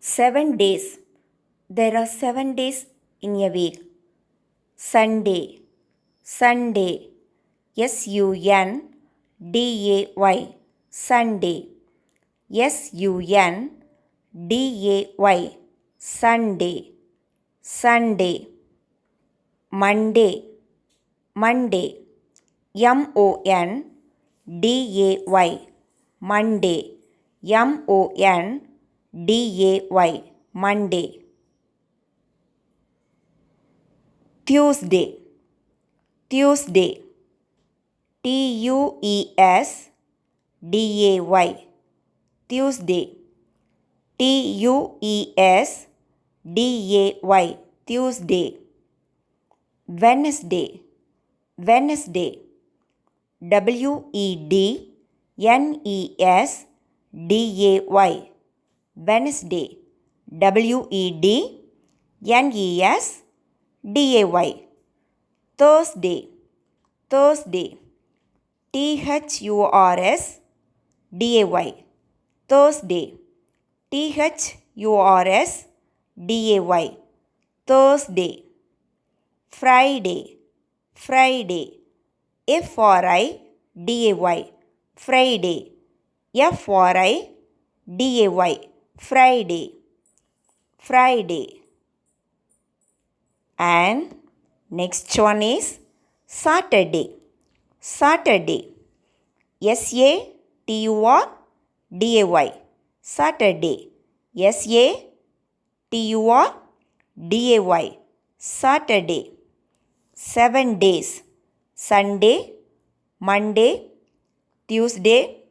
7 days. There are 7 days in a week. Sunday, Sunday, Sunday, Sunday, Sunday, Sunday, Sunday. Monday, Monday, Monday, Monday, Monday. Tuesday, Tuesday, Tuesday, Tuesday, Tuesday. Wednesday, Wednesday, Wednesday, Wednesday, Wednesday. Thursday, Thursday, Thursday, Thursday, Thursday. Friday, Friday, Friday, Friday, Friday, Friday. And next one is Saturday, Saturday, Saturday, Saturday, Saturday, Saturday. 7 days. Sunday, Monday, Tuesday,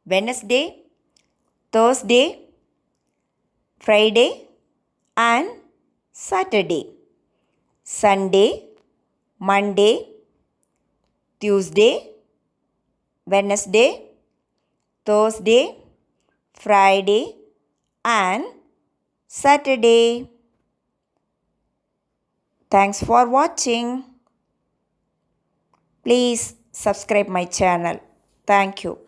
Wednesday, Thursday, Friday and Saturday. Sunday, Monday, Tuesday, Wednesday, Thursday, Friday and Saturday. Thanks for watching. Please subscribe my channel. Thank you.